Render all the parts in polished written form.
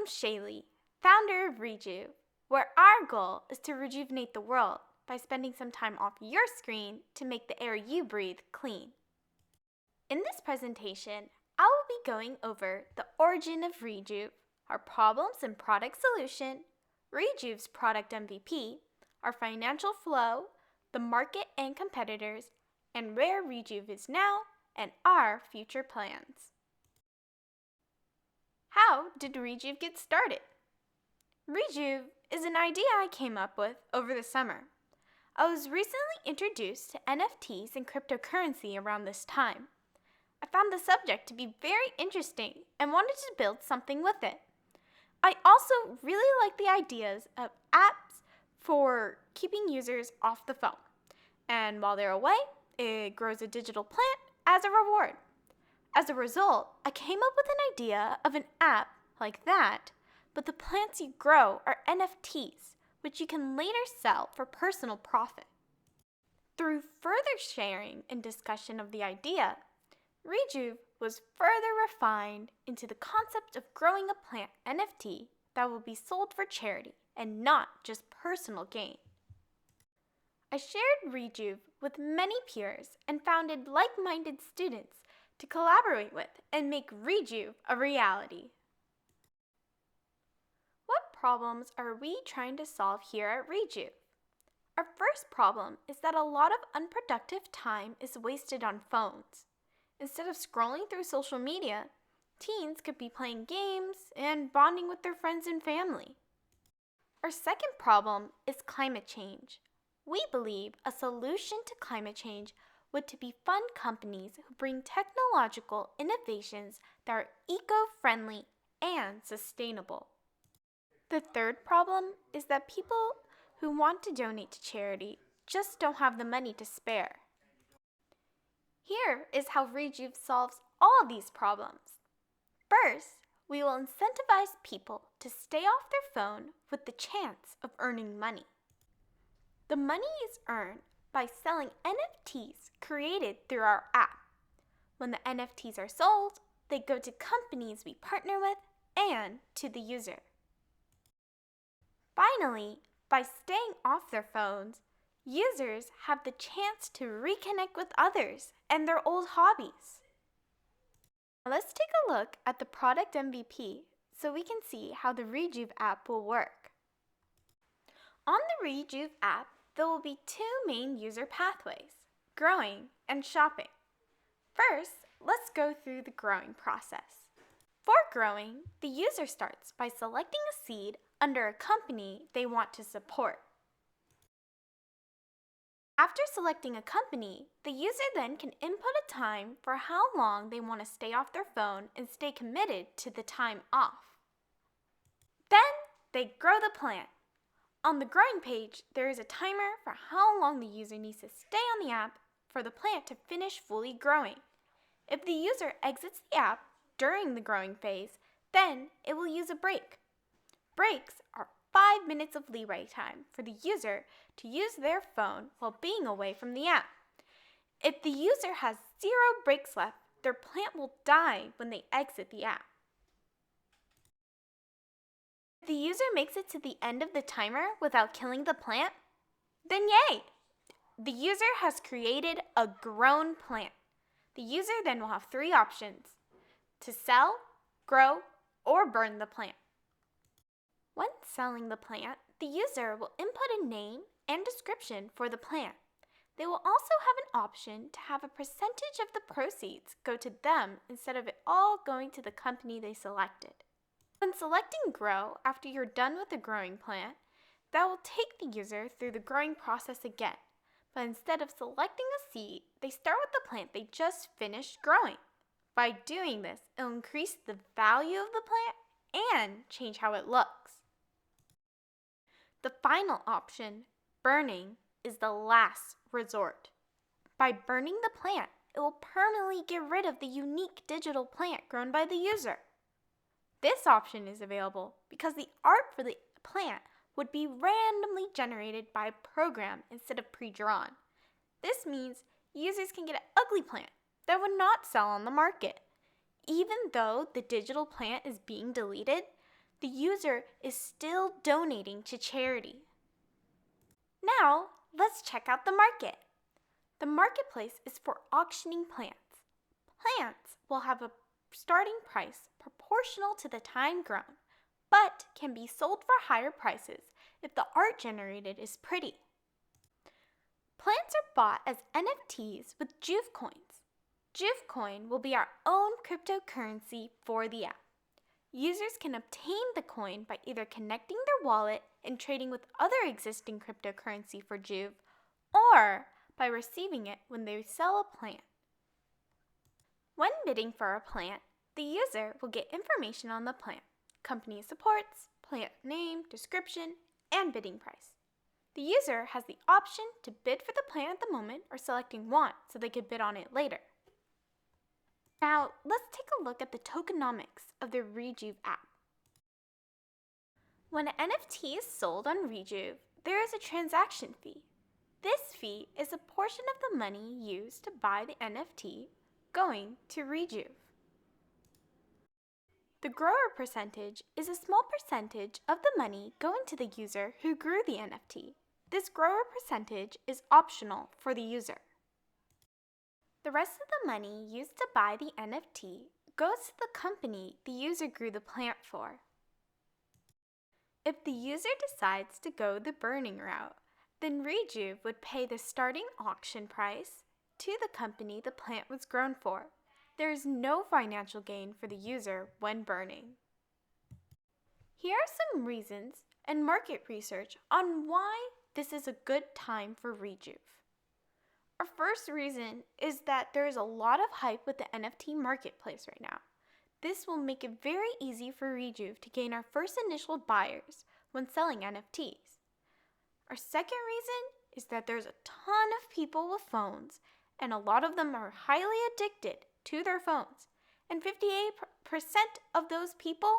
I'm Shaylee, founder of Rejuv, where our goal is to rejuvenate the world by spending some time off your screen to make the air you breathe clean. In this presentation, I will be going over the origin of Rejuv, our problems and product solution, Rejuv's product MVP, our financial flow, the market and competitors, and where Rejuv is now and our future plans. How did Rejuv get started? Rejuv is an idea I came up with over the summer. I was recently introduced to NFTs and cryptocurrency around this time. I found the subject to be very interesting and wanted to build something with it. I also really like the ideas of apps for keeping users off the phone. And while they're away, it grows a digital plant as a reward. As a result, I came up with an idea of an app like that, but the plants you grow are NFTs, which you can later sell for personal profit. Through further sharing and discussion of the idea, Rejuv was further refined into the concept of growing a plant NFT that will be sold for charity and not just personal gain. I shared Rejuv with many peers and founded like-minded students to collaborate with and make Rejuv a reality. What problems are we trying to solve here at Rejuv? Our first problem is that a lot of unproductive time is wasted on phones. Instead of scrolling through social media, teens could be playing games and bonding with their friends and family. Our second problem is climate change. We believe a solution to climate change would to be fund companies who bring technological innovations that are eco-friendly and sustainable. The third problem is that people who want to donate to charity just don't have the money to spare. Here is how Rejuv solves all these problems. First, we will incentivize people to stay off their phone with the chance of earning money. The money is earned by selling NFTs created through our app. When the NFTs are sold, they go to companies we partner with and to the user. Finally, by staying off their phones, users have the chance to reconnect with others and their old hobbies. Now let's take a look at the product MVP so we can see how the Rejuv app will work. On the Rejuv app, there will be two main user pathways, growing and shopping. First, let's go through the growing process. For growing, the user starts by selecting a seed under a company they want to support. After selecting a company, the user then can input a time for how long they want to stay off their phone and stay committed to the time off. Then they grow the plant. On the growing page, there is a timer for how long the user needs to stay on the app for the plant to finish fully growing. If the user exits the app during the growing phase, then it will use a break. Breaks are 5 minutes of leeway time for the user to use their phone while being away from the app. If the user has 0 breaks left, their plant will die when they exit the app. If the user makes it to the end of the timer without killing the plant, then yay! The user has created a grown plant. The user then will have 3 options: to sell, grow, or burn the plant. When selling the plant, the user will input a name and description for the plant. They will also have an option to have a percentage of the proceeds go to them instead of it all going to the company they selected. When selecting grow after you're done with the growing plant, that will take the user through the growing process again, but instead of selecting a seed, they start with the plant they just finished growing. By doing this, it'll increase the value of the plant and change how it looks. The final option, burning, is the last resort. By burning the plant, it will permanently get rid of the unique digital plant grown by the user. This option is available because the art for the plant would be randomly generated by a program instead of pre-drawn. This means users can get an ugly plant that would not sell on the market. Even though the digital plant is being deleted, the user is still donating to charity. Now, let's check out the market. The marketplace is for auctioning plants. Plants will have a starting price proportional to the time grown, but can be sold for higher prices if the art generated is pretty. Plants are bought as NFTs with Rejuv coins. Rejuv coin will be our own cryptocurrency for the app. Users can obtain the coin by either connecting their wallet and trading with other existing cryptocurrency for Rejuv, or by receiving it when they sell a plant. When bidding for a plant, the user will get information on the plant, company supports, plant name, description, and bidding price. The user has the option to bid for the plant at the moment or selecting want so they could bid on it later. Now, let's take a look at the tokenomics of the Rejuv app. When an NFT is sold on Rejuv, there is a transaction fee. This fee is a portion of the money used to buy the NFT going to Rejuv. The grower percentage is a small percentage of the money going to the user who grew the NFT. This grower percentage is optional for the user. The rest of the money used to buy the NFT goes to the company the user grew the plant for. If the user decides to go the burning route, then Rejuv would pay the starting auction price to the company the plant was grown for. There is no financial gain for the user when burning. Here are some reasons and market research on why this is a good time for Rejuv. Our first reason is that there is a lot of hype with the NFT marketplace right now. This will make it very easy for Rejuv to gain our first initial buyers when selling NFTs. Our second reason is that there's a ton of people with phones, and a lot of them are highly addicted to their phones. And 58% of those people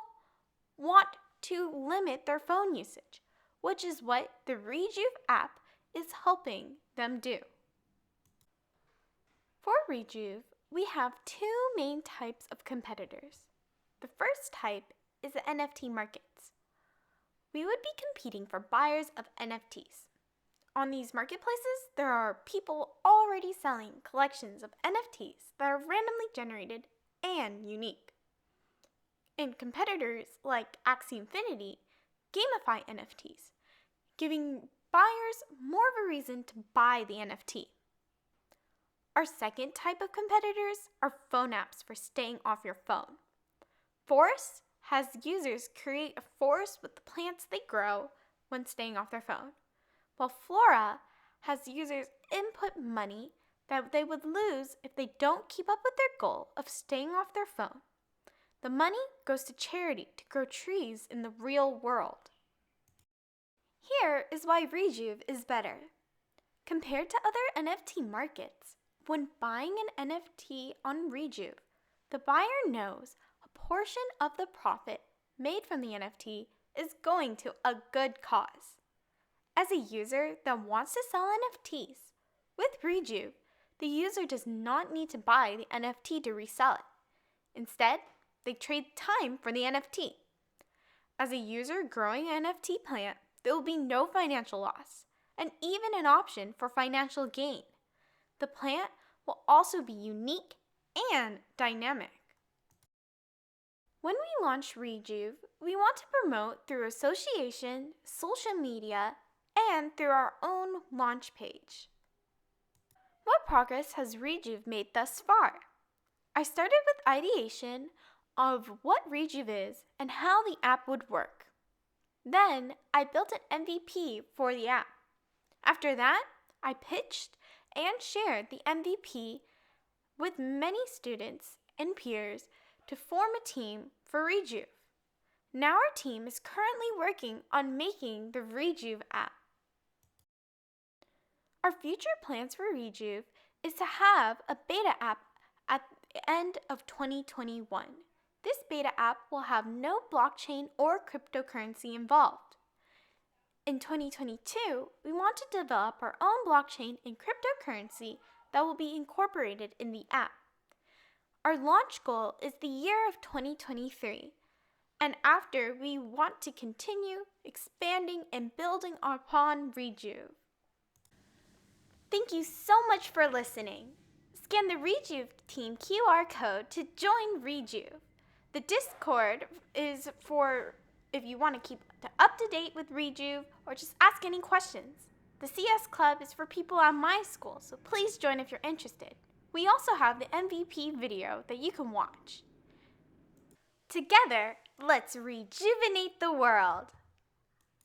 want to limit their phone usage, which is what the Rejuv app is helping them do. For Rejuv, we have two main types of competitors. The first type is the NFT markets. We would be competing for buyers of NFTs. On these marketplaces, there are people already selling collections of NFTs that are randomly generated and unique. And competitors like Axie Infinity gamify NFTs, giving buyers more of a reason to buy the NFT. Our second type of competitors are phone apps for staying off your phone. Forest has users create a forest with the plants they grow when staying off their phone, while Flora has users input money that they would lose if they don't keep up with their goal of staying off their phone. The money goes to charity to grow trees in the real world. Here is why Rejuv is better. Compared to other NFT markets, when buying an NFT on Rejuv, the buyer knows a portion of the profit made from the NFT is going to a good cause. As a user that wants to sell NFTs, with Rejuv, the user does not need to buy the NFT to resell it. Instead, they trade time for the NFT. As a user growing an NFT plant, there will be no financial loss, and even an option for financial gain. The plant will also be unique and dynamic. When we launch Rejuv, we want to promote through association, social media, and through our own launch page. What progress has Rejuv made thus far? I started with ideation of what Rejuv is and how the app would work. Then I built an MVP for the app. After that, I pitched and shared the MVP with many students and peers to form a team for Rejuv. Now our team is currently working on making the Rejuv app. Our future plans for Rejuv is to have a beta app at the end of 2021. This beta app will have no blockchain or cryptocurrency involved. In 2022, we want to develop our own blockchain and cryptocurrency that will be incorporated in the app. Our launch goal is the year of 2023, And after, we want to continue expanding and building upon Rejuv. Thank you so much for listening. Scan the Rejuv team QR code to join Rejuv. The Discord is for if you want to keep up to date with Rejuv or just ask any questions. The CS Club is for people at my school, so please join if you're interested. We also have the MVP video that you can watch. Together, let's rejuvenate the world.